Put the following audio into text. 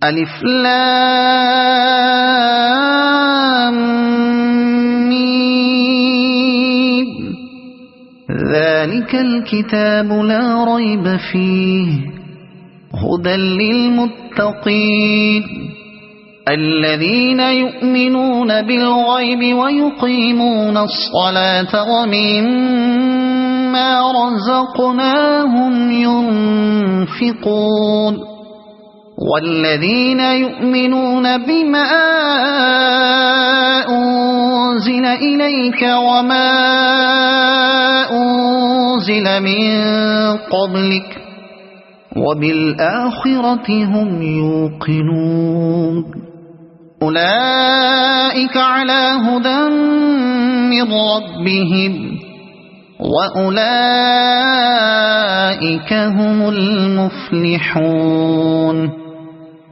ألف لام ميم. ذلك الكتاب لا ريب فيه هدى للمتقين الذين يؤمنون بالغيب ويقيمون الصلاة ومما رزقناهم ينفقون والذين يؤمنون بما أنزل إليك وما أنزل من قبلك وبالآخرة هم يوقنون أولئك على هدى من ربهم وأولئك هم المفلحون.